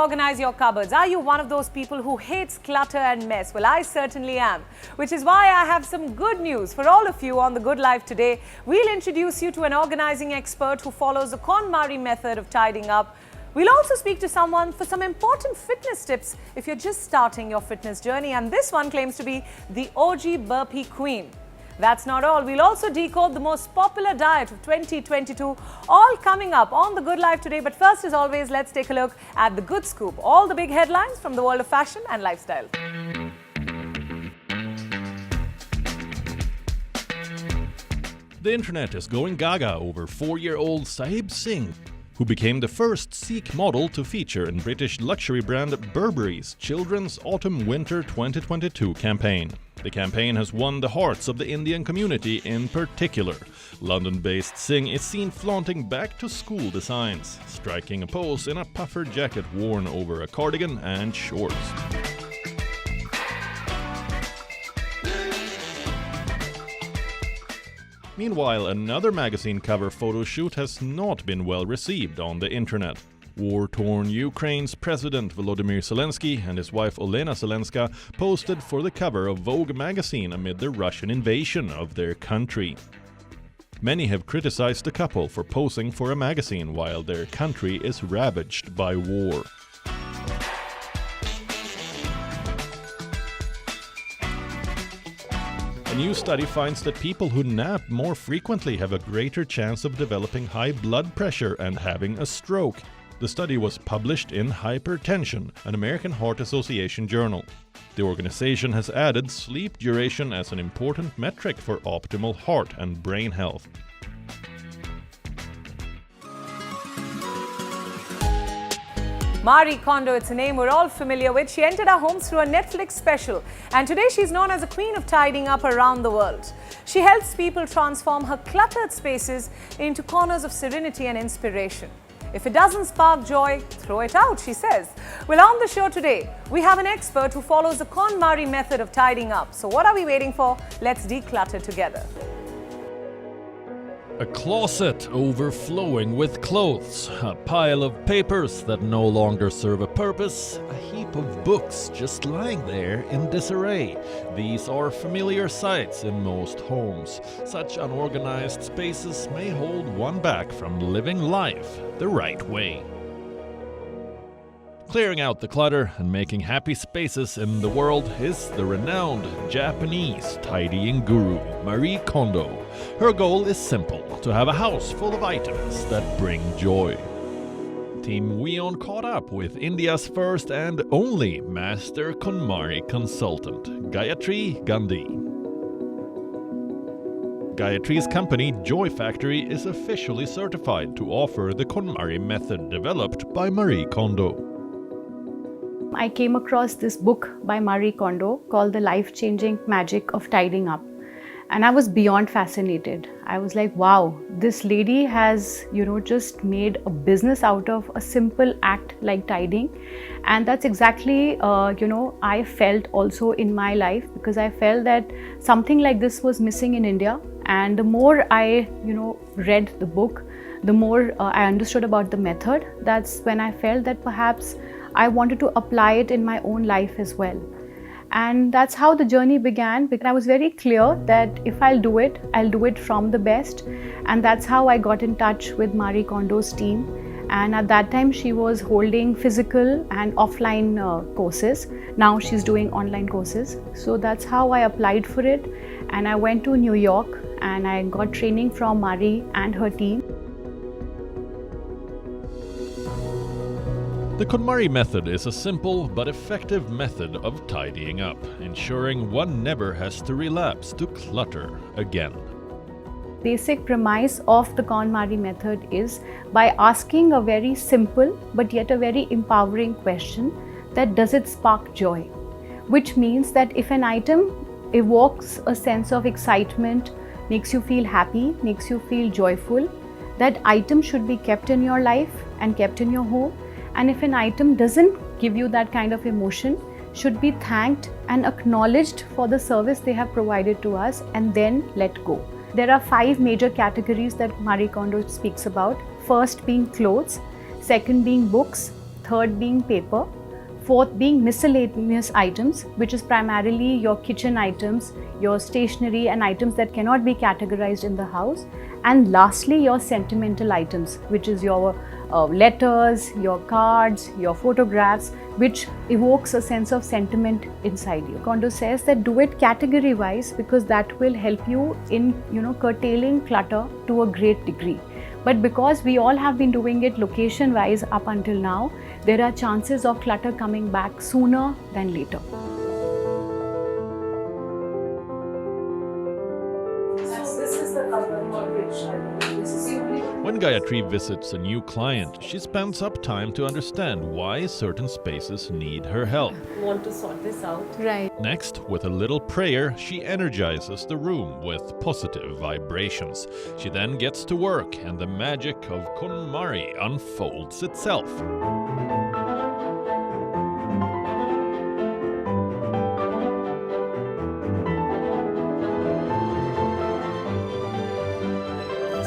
organize your cupboards? Are you one of those people who hates clutter and mess? Well, I certainly am, which is why I have some good news for all of you on The Good Life today. We'll introduce you to an organizing expert who follows the Konmari method of tidying up. We'll also speak to someone for some important fitness tips if you're just starting your fitness journey, and this one claims to be the OG burpee queen. That's not all. We'll also decode the most popular diet of 2022, all coming up on The Good Life today. But first, as always, let's take a look at the good scoop, all the big headlines from the world of fashion and lifestyle. The internet is going gaga over 4-year-old Sahib Singh, who became the first Sikh model to feature in British luxury brand Burpees' Children's Autumn-Winter 2022 campaign. The campaign has won the hearts of the Indian community in particular. London-based Singh is seen flaunting back-to-school designs, striking a pose in a puffer jacket worn over a cardigan and shorts. Meanwhile, another magazine cover photo shoot has not been well received on the internet. War-torn Ukraine's President Volodymyr Zelensky and his wife Olena Zelenska posted for the cover of Vogue magazine amid the Russian invasion of their country. Many have criticized the couple for posing for a magazine while their country is ravaged by war. A new study finds that people who nap more frequently have a greater chance of developing high blood pressure and having a stroke. The study was published in Hypertension, an American Heart Association journal. The organization has added sleep duration as an important metric for optimal heart and brain health. Marie Kondo, it's a name we're all familiar with. She entered our homes through a Netflix special, and today she's known as a queen of tidying up around the world. She helps people transform her cluttered spaces into corners of serenity and inspiration. If it doesn't spark joy, throw it out, she says. Well, on the show today, we have an expert who follows the Konmari method of tidying up. So what are we waiting for? Let's declutter together. A closet overflowing with clothes, a pile of papers that no longer serve a purpose, a heap of books just lying there in disarray. These are familiar sights in most homes. Such unorganized spaces may hold one back from living life the right way. Clearing out the clutter and making happy spaces in the world is the renowned Japanese tidying guru, Marie Kondo. Her goal is simple: to have a house full of items that bring joy. Team WION caught up with India's first and only master Konmari consultant, Gayatri Gandhi. Gayatri's company, Joy Factory, is officially certified to offer the Konmari method developed by Marie Kondo. I came across this book by Marie Kondo called The Life-Changing Magic of Tidying Up. And I was beyond fascinated. I was like, wow, this lady has, just made a business out of a simple act like tidying. And that's exactly, I felt also in my life, because I felt that something like this was missing in India. And the more I, read the book, the more I understood about the method. That's when I felt that perhaps I wanted to apply it in my own life as well. And that's how the journey began, because I was very clear that if I'll do it from the best. And that's how I got in touch with Marie Kondo's team. And at that time, she was holding physical and offline courses. Now she's doing online courses. So that's how I applied for it. And I went to New York and I got training from Marie and her team. The Konmari method is a simple but effective method of tidying up, ensuring one never has to relapse to clutter again. Basic premise of the Konmari method is by asking a very simple but yet a very empowering question, that does it spark joy? Which means that if an item evokes a sense of excitement, makes you feel happy, makes you feel joyful, that item should be kept in your life and kept in your home. And if an item doesn't give you that kind of emotion, should be thanked and acknowledged for the service they have provided to us, and then let go. There are 5 major categories that Marie Kondo speaks about. First being clothes, second being books, third being paper, fourth being miscellaneous items, which is primarily your kitchen items, your stationery and items that cannot be categorized in the house, and lastly your sentimental items, which is your letters, your cards, your photographs, which evokes a sense of sentiment inside you. Kondo says that do it category wise because that will help you in curtailing clutter to a great degree. But because we all have been doing it location wise up until now, there are chances of clutter coming back sooner than later. When Gayatri visits a new client, she spends up time to understand why certain spaces need her help. Want to sort this out? Right. Next, with a little prayer, she energizes the room with positive vibrations. She then gets to work and the magic of Konmari unfolds itself.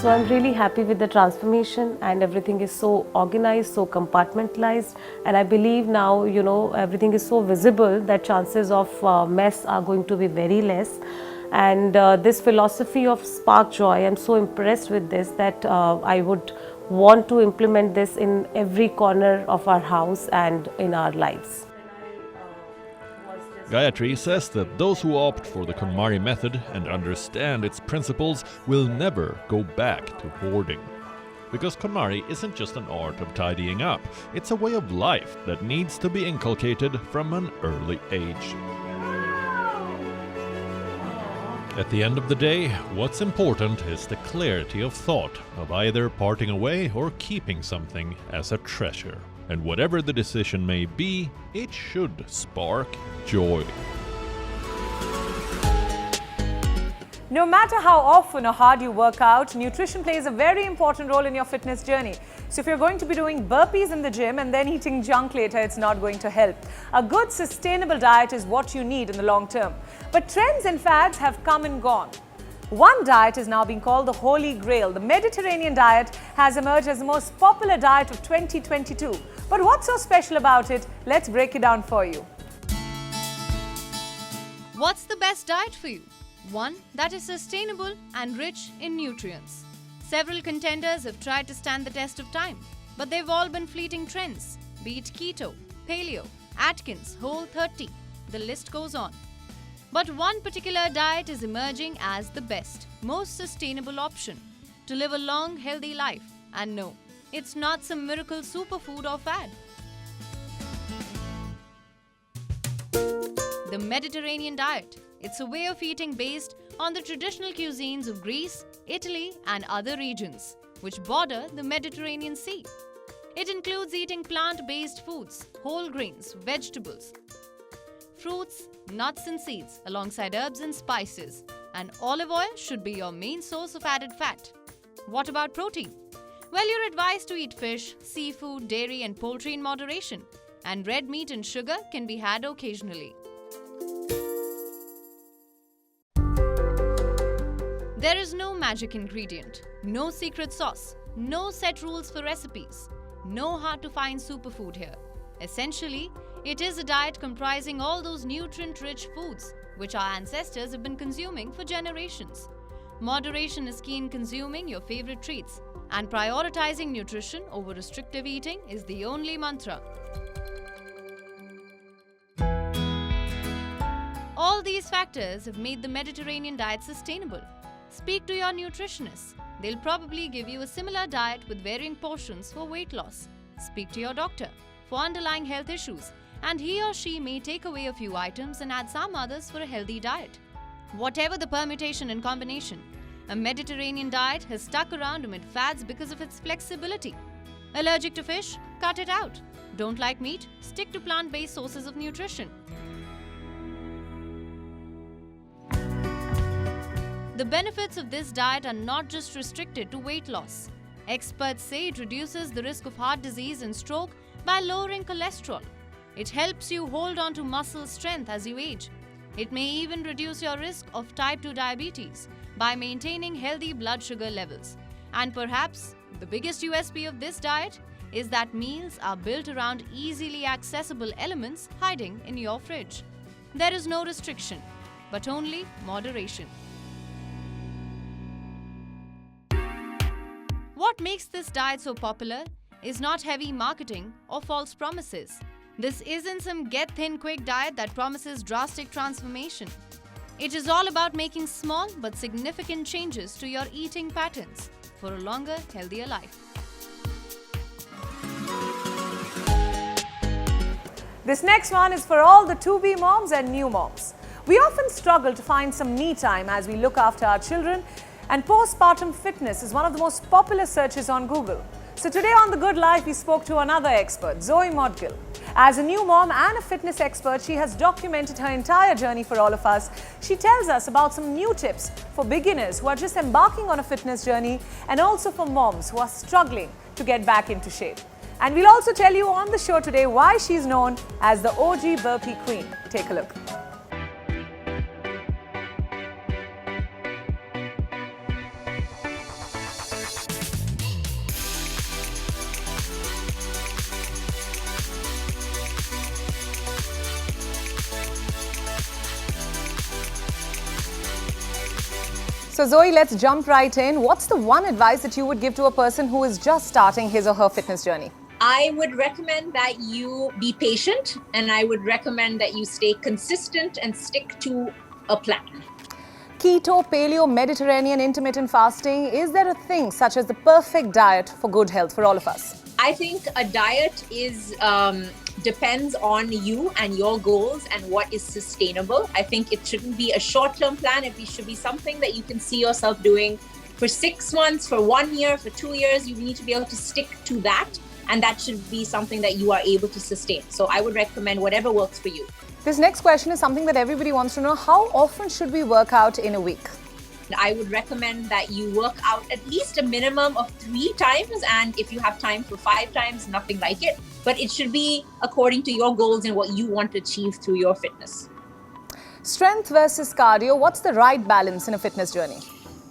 So I'm really happy with the transformation, and everything is so organized, so compartmentalized, and I believe now everything is so visible that chances of mess are going to be very less. And this philosophy of spark joy, I'm so impressed with this that I would want to implement this in every corner of our house and in our lives. Gayatri says that those who opt for the Konmari method and understand its principles will never go back to hoarding. Because Konmari isn't just an art of tidying up, it's a way of life that needs to be inculcated from an early age. At the end of the day, what's important is the clarity of thought of either parting away or keeping something as a treasure. And whatever the decision may be, it should spark joy. No matter how often or hard you work out, nutrition plays a very important role in your fitness journey. So if you're going to be doing burpees in the gym and then eating junk later, it's not going to help. A good sustainable diet is what you need in the long term. But trends and fads have come and gone. One diet is now being called the Holy Grail. The Mediterranean diet has emerged as the most popular diet of 2022. But what's so special about it? Let's break it down for you. What's the best diet for you? One that is sustainable and rich in nutrients. Several contenders have tried to stand the test of time, but they've all been fleeting trends, be it keto, paleo, Atkins, Whole30, the list goes on. But one particular diet is emerging as the best, most sustainable option to live a long, healthy life. And no, it's not some miracle superfood or fad. The Mediterranean diet. It's a way of eating based on the traditional cuisines of Greece, Italy, and other regions which border the Mediterranean Sea. It includes eating plant-based foods, whole grains, vegetables, fruits, nuts and seeds alongside herbs and spices, and olive oil should be your main source of added fat. What about protein? Well, you're advised to eat fish, seafood, dairy and poultry in moderation, and red meat and sugar can be had occasionally. There is no magic ingredient, no secret sauce, no set rules for recipes, no hard-to-find superfood here. Essentially, it is a diet comprising all those nutrient-rich foods which our ancestors have been consuming for generations. Moderation is key in consuming your favorite treats, and prioritizing nutrition over restrictive eating is the only mantra. All these factors have made the Mediterranean diet sustainable. Speak to your nutritionist. They'll probably give you a similar diet with varying portions for weight loss. Speak to your doctor for underlying health issues, and he or she may take away a few items and add some others for a healthy diet. Whatever the permutation and combination, a Mediterranean diet has stuck around amid fads because of its flexibility. Allergic to fish? Cut it out. Don't like meat? Stick to plant-based sources of nutrition. The benefits of this diet are not just restricted to weight loss. Experts say it reduces the risk of heart disease and stroke by lowering cholesterol. It helps you hold on to muscle strength as you age. It may even reduce your risk of type 2 diabetes by maintaining healthy blood sugar levels. And perhaps the biggest USP of this diet, is that meals are built around easily accessible elements hiding in your fridge. There is no restriction, but only moderation. What makes this diet so popular is not heavy marketing or false promises. This isn't some get thin quick diet that promises drastic transformation. It is all about making small but significant changes to your eating patterns for a longer, healthier life. This next one is for all the to-be moms and new moms. We often struggle to find some me time as we look after our children, and postpartum fitness is one of the most popular searches on Google. So today on The Good Life, we spoke to another expert, Zoe Modgill. As a new mom and a fitness expert, she has documented her entire journey for all of us. She tells us about some new tips for beginners who are just embarking on a fitness journey, and also for moms who are struggling to get back into shape. And we'll also tell you on the show today why she's known as the OG Burpee Queen. Take a look. So Zoe, let's jump right in. What's the one advice that you would give to a person who is just starting his or her fitness journey? I would recommend that you be patient, and I would recommend that you stay consistent and stick to a plan. Keto, paleo, Mediterranean, intermittent fasting, is there a thing such as the perfect diet for good health for all of us? I think a diet is depends on you and your goals and what is sustainable. I think it shouldn't be a short-term plan. It should be something that you can see yourself doing for 6 months, for 1 year, for 2 years. You need to be able to stick to that, and that should be something that you are able to sustain. So I would recommend whatever works for you. This next question is something that everybody wants to know. How often should we work out in a week? I would recommend that you work out at least a minimum of 3 times, and if you have time for 5 times, nothing like it. But it should be according to your goals and what you want to achieve through your fitness. Strength versus cardio, what's the right balance in a fitness journey?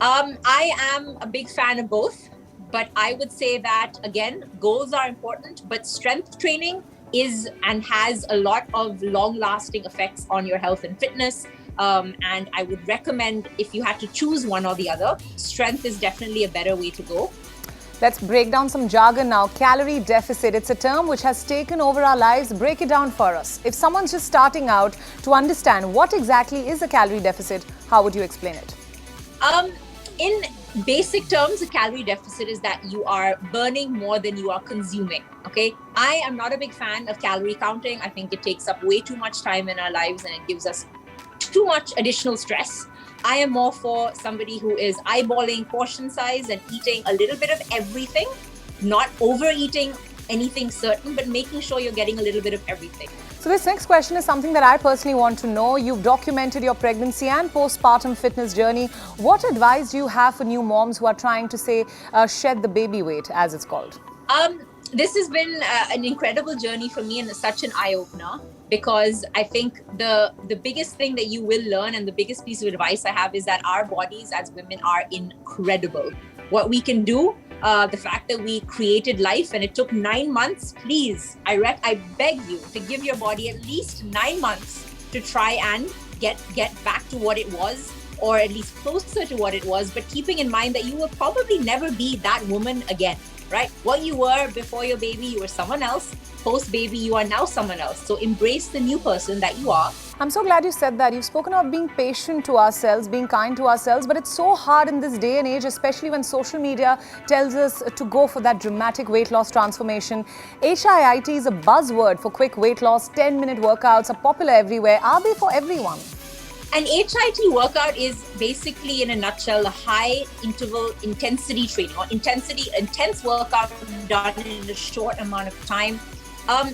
I am a big fan of both, but I would say that, again, goals are important, but strength training is and has a lot of long-lasting effects on your health and fitness. And I would recommend, if you had to choose one or the other, strength is definitely a better way to go. Let's break down some jargon now. Calorie deficit, it's a term which has taken over our lives. Break it down for us. If someone's just starting out to understand what exactly is a calorie deficit, how would you explain it? In basic terms, a calorie deficit is that you are burning more than you are consuming. Okay, I am not a big fan of calorie counting. I think it takes up way too much time in our lives and it gives us too much additional stress. I am more for somebody who is eyeballing portion size and eating a little bit of everything, not overeating anything certain, but making sure you're getting a little bit of everything. So this next question is something that I personally want to know. You've documented your pregnancy and postpartum fitness journey. What advice do you have for new moms who are trying to say shed the baby weight, as it's called? This has been an incredible journey for me and such an eye-opener, because I think the biggest thing that you will learn and the biggest piece of advice I have is that our bodies as women are incredible. What we can do, the fact that we created life and it took 9 months, please, I beg you to give your body at least 9 months to try and get back to what it was, or at least closer to what it was, but keeping in mind that you will probably never be that woman again. Right? What you were before your baby, you were someone else. Post-baby, you are now someone else. So embrace the new person that you are. I'm so glad you said that. You've spoken about being patient to ourselves, being kind to ourselves, but it's so hard in this day and age, especially when social media tells us to go for that dramatic weight loss transformation. HIIT is a buzzword for quick weight loss. 10-minute workouts are popular everywhere. Are they for everyone? An HIIT workout is basically, in a nutshell, a high interval intensity training or intense workout done in a short amount of time.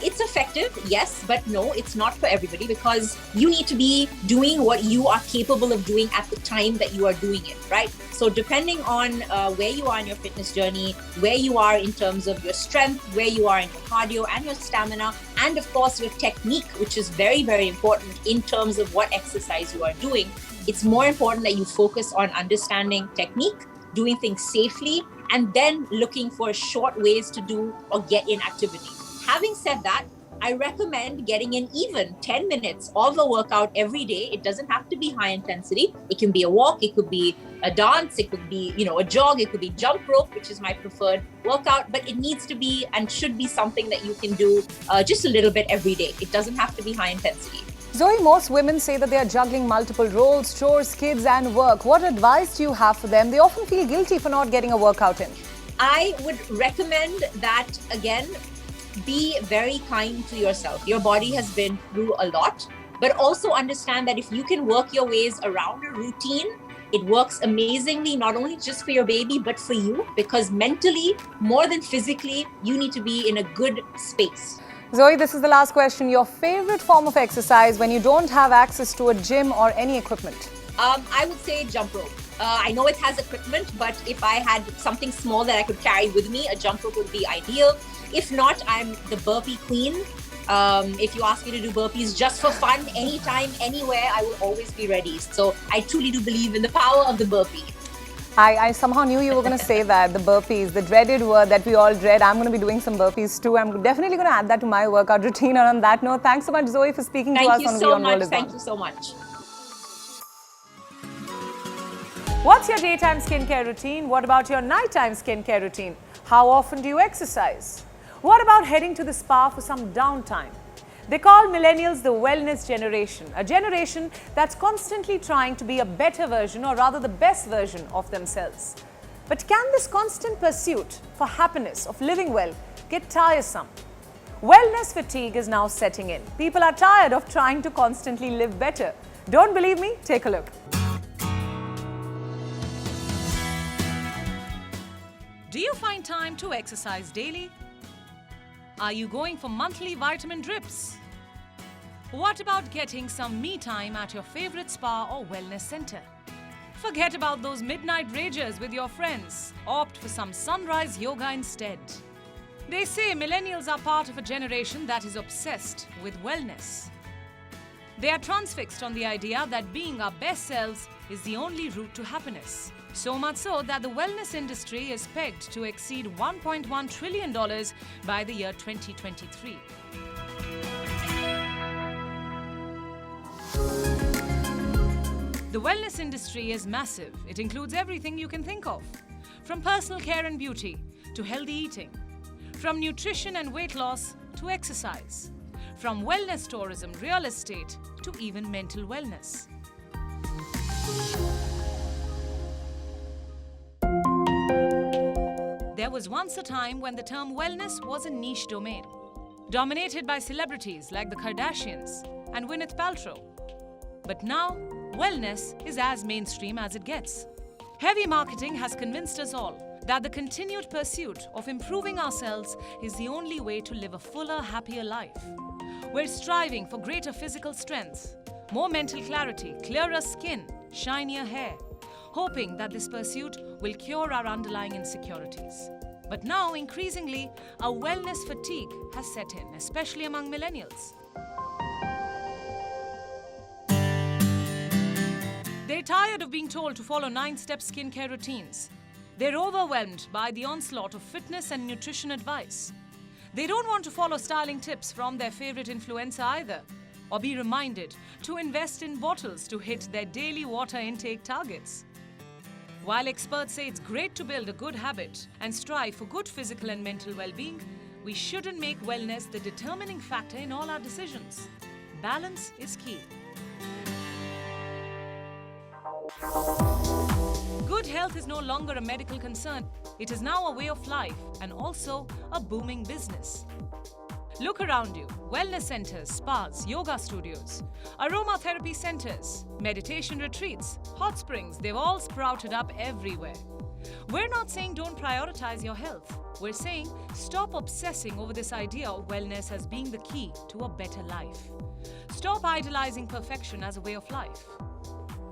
It's effective, yes, but no, it's not for everybody, because you need to be doing what you are capable of doing at the time that you are doing it, right? So depending on where you are in your fitness journey, where you are in terms of your strength, where you are in your cardio and your stamina, and of course your technique, which is very, very important in terms of what exercise you are doing, it's more important that you focus on understanding technique, doing things safely, and then looking for short ways to do or get in activity. Having said that, I recommend getting in even 10 minutes of a workout every day. It doesn't have to be high intensity. It can be a walk, it could be a dance, it could be, a jog, it could be jump rope, which is my preferred workout, but it needs to be and should be something that you can do just a little bit every day. It doesn't have to be high intensity. Zoe, most women say that they are juggling multiple roles, chores, kids and work. What advice do you have for them? They often feel guilty for not getting a workout in. I would recommend that, again, be very kind to yourself. Your body has been through a lot, but also understand that if you can work your ways around a routine, it works amazingly, not only just for your baby, but for you, because mentally, more than physically, you need to be in a good space. Zoe, this is the last question. Your favorite form of exercise when you don't have access to a gym or any equipment? I would say jump rope. I know it has equipment, but if I had something small that I could carry with me, a jump rope would be ideal. If not, I'm the burpee queen. If you ask me to do burpees just for fun, anytime, anywhere, I will always be ready. So I truly do believe in the power of the burpee. I somehow knew you were going to say that, the burpees, the dreaded word that we all dread. I'm going to be doing some burpees too. I'm definitely going to add that to my workout routine. And on that note, thanks so much, Zoe, for speaking to us on WION World. Thank you so much. What's your daytime skincare routine? What about your nighttime skincare routine? How often do you exercise? What about heading to the spa for some downtime? They call millennials the wellness generation, a generation that's constantly trying to be a better version, or rather the best version of themselves. But can this constant pursuit for happiness, of living well, get tiresome? Wellness fatigue is now setting in. People are tired of trying to constantly live better. Don't believe me? Take a look. Do you find time to exercise daily? Are you going for monthly vitamin drips? What about getting some me time at your favorite spa or wellness center? Forget about those midnight ragers with your friends. Opt for some sunrise yoga instead. They say millennials are part of a generation that is obsessed with wellness. They are transfixed on the idea that being our best selves is the only route to happiness. So much so that the wellness industry is pegged to exceed $1.1 trillion by the year 2023. The wellness industry is massive. It includes everything you can think of, from personal care and beauty to healthy eating, from nutrition and weight loss to exercise, from wellness tourism, real estate to even mental wellness. There was once a time when the term wellness was a niche domain, dominated by celebrities like the Kardashians and Gwyneth Paltrow. But now, wellness is as mainstream as it gets. Heavy marketing has convinced us all that the continued pursuit of improving ourselves is the only way to live a fuller, happier life. We're striving for greater physical strength, more mental clarity, clearer skin, shinier hair, hoping that this pursuit will cure our underlying insecurities. But now, increasingly, a wellness fatigue has set in, especially among millennials. They're tired of being told to follow 9-step skincare routines. They're overwhelmed by the onslaught of fitness and nutrition advice. They don't want to follow styling tips from their favorite influencer either, or be reminded to invest in bottles to hit their daily water intake targets. While experts say it's great to build a good habit and strive for good physical and mental well-being, we shouldn't make wellness the determining factor in all our decisions. Balance is key. Good health is no longer a medical concern. It is now a way of life and also a booming business. Look around you. Wellness centers, spas, yoga studios, aromatherapy centers, meditation retreats, hot springs, they've all sprouted up everywhere. We're not saying don't prioritize your health. We're saying stop obsessing over this idea of wellness as being the key to a better life. Stop idolizing perfection as a way of life.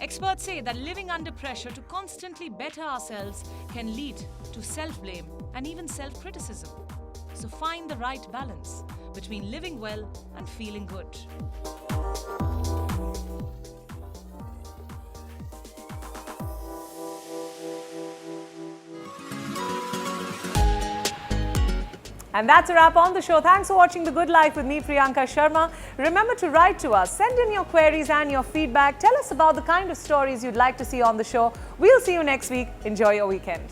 Experts say that living under pressure to constantly better ourselves can lead to self-blame and even self-criticism. So find the right balance between living well and feeling good. And that's a wrap on the show. Thanks for watching The Good Life with me, Priyanka Sharma. Remember to write to us, send in your queries and your feedback. Tell us about the kind of stories you'd like to see on the show. We'll see you next week. Enjoy your weekend.